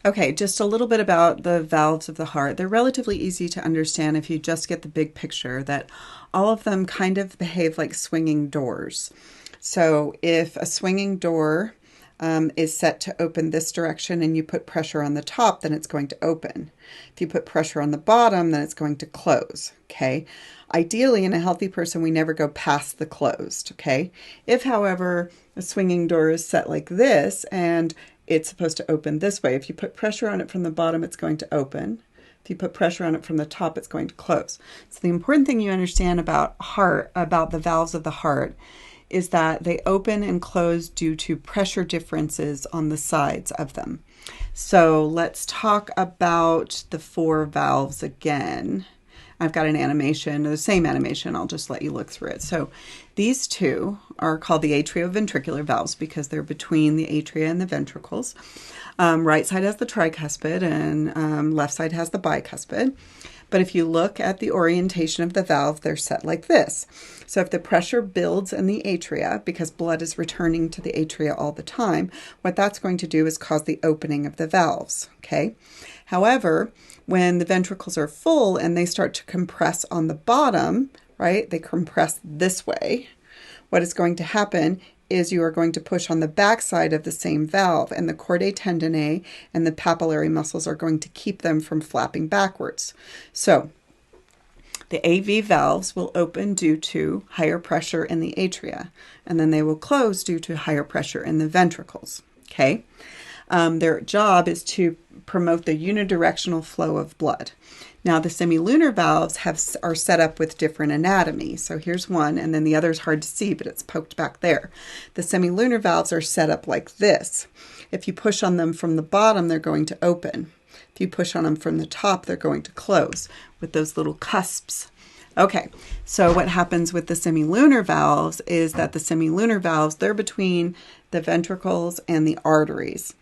Okay, just a little bit about the valves of the heart. They're relatively easy to understand if you just get the big picture that all of them kind of behave like swinging doors. So if a swinging door is set to open this direction and you put pressure on the top, then it's going to open. If you put pressure on the bottom, then it's going to close, okay? Ideally, in a healthy person, we never go past the closed, okay? If, however, a swinging door is set like this and it's supposed to open this way, if you put pressure on it from the bottom, it's going to open. If you put pressure on it from the top, it's going to close. So the important thing you understand about the valves of the heart, is that they open and close due to pressure differences on the sides of them. So let's talk about the 4 valves again. I've got an animation, the same animation, I'll just let you look through it. So these two are called the atrioventricular valves because they're between the atria and the ventricles. Right side has the tricuspid and left side has the bicuspid. But if you look at the orientation of the valve, they're set like this. So if the pressure builds in the atria, because blood is returning to the atria all the time, what that's going to do is cause the opening of the valves, okay? However, when the ventricles are full and they start to compress on the bottom, right, they compress this way, what is going to happen is you are going to push on the backside of the same valve, and the chordae tendineae and the papillary muscles are going to keep them from flapping backwards. So the AV valves will open due to higher pressure in the atria, and then they will close due to higher pressure in the ventricles, okay? Their job is to promote the unidirectional flow of blood. Now, the semilunar valves are set up with different anatomy. So here's one, and then the other is hard to see, but it's poked back there. The semilunar valves are set up like this. If you push on them from the bottom, they're going to open. If you push on them from the top, they're going to close with those little cusps. Okay, so what happens with the semilunar valves is that the semilunar valves, they're between the ventricles and the arteries.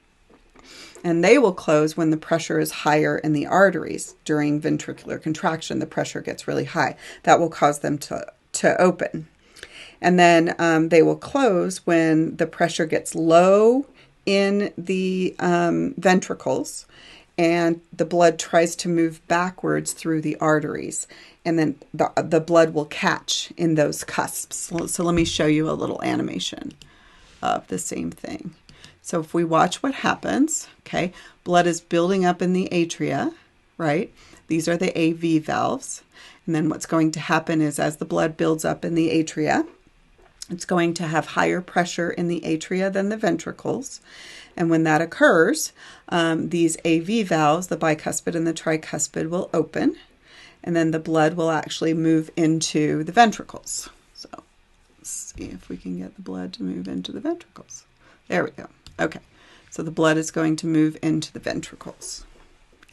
And they will close when the pressure is higher in the arteries. During ventricular contraction, the pressure gets really high. That will cause them to open. And then they will close when the pressure gets low in the ventricles and the blood tries to move backwards through the arteries. And then the blood will catch in those cusps. So let me show you a little animation of the same thing. So if we watch what happens, okay, blood is building up in the atria, right? These are the AV valves. And then what's going to happen is as the blood builds up in the atria, it's going to have higher pressure in the atria than the ventricles. And when that occurs, these AV valves, the bicuspid and the tricuspid, will open. And then the blood will actually move into the ventricles. So let's see if we can get the blood to move into the ventricles. There we go. Okay, so the blood is going to move into the ventricles.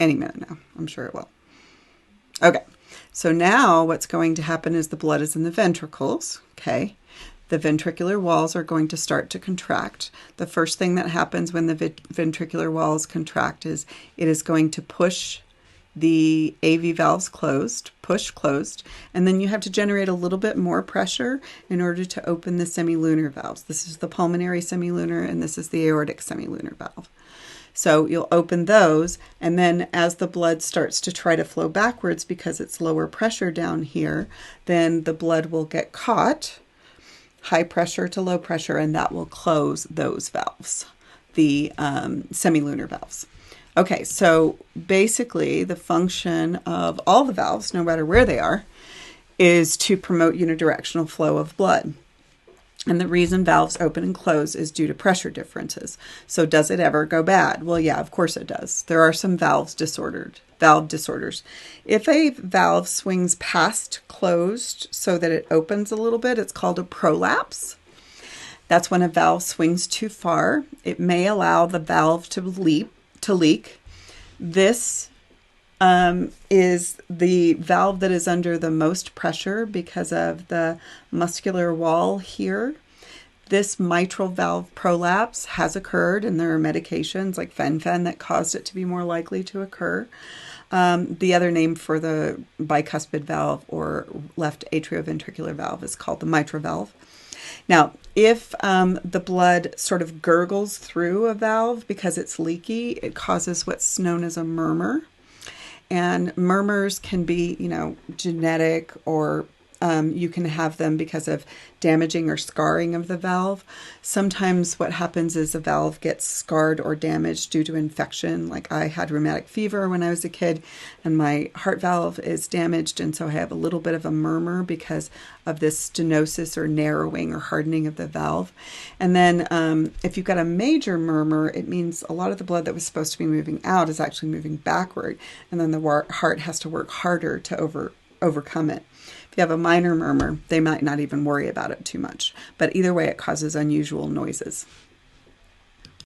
Any minute now, I'm sure it will. Okay, so now what's going to happen is the blood is in the ventricles, okay? The ventricular walls are going to start to contract. The first thing that happens when the ventricular walls contract is it is going to push the AV valves closed, and then you have to generate a little bit more pressure in order to open the semilunar valves. This is the pulmonary semilunar, and this is the aortic semilunar valve. So you'll open those, and then as the blood starts to try to flow backwards because it's lower pressure down here, then the blood will get caught, high pressure to low pressure, and that will close those valves, the semilunar valves. Okay, so basically the function of all the valves, no matter where they are, is to promote unidirectional flow of blood. And the reason valves open and close is due to pressure differences. So does it ever go bad? Well, yeah, of course it does. There are some valve disorders. If a valve swings past closed so that it opens a little bit, it's called a prolapse. That's when a valve swings too far. It may allow the valve to leak. This is the valve that is under the most pressure because of the muscular wall here. This mitral valve prolapse has occurred, and there are medications like fen-phen that caused it to be more likely to occur. The other name for the bicuspid valve or left atrioventricular valve is called the mitral valve. Now, If the blood sort of gurgles through a valve because it's leaky, it causes what's known as a murmur. And murmurs can be, genetic, or you can have them because of damaging or scarring of the valve. Sometimes what happens is the valve gets scarred or damaged due to infection. Like I had rheumatic fever when I was a kid, and my heart valve is damaged, and so I have a little bit of a murmur because of this stenosis or narrowing or hardening of the valve. And then if you've got a major murmur, it means a lot of the blood that was supposed to be moving out is actually moving backward, and then the heart has to work harder to overcome it. If you have a minor murmur, they might not even worry about it too much. But either way, it causes unusual noises.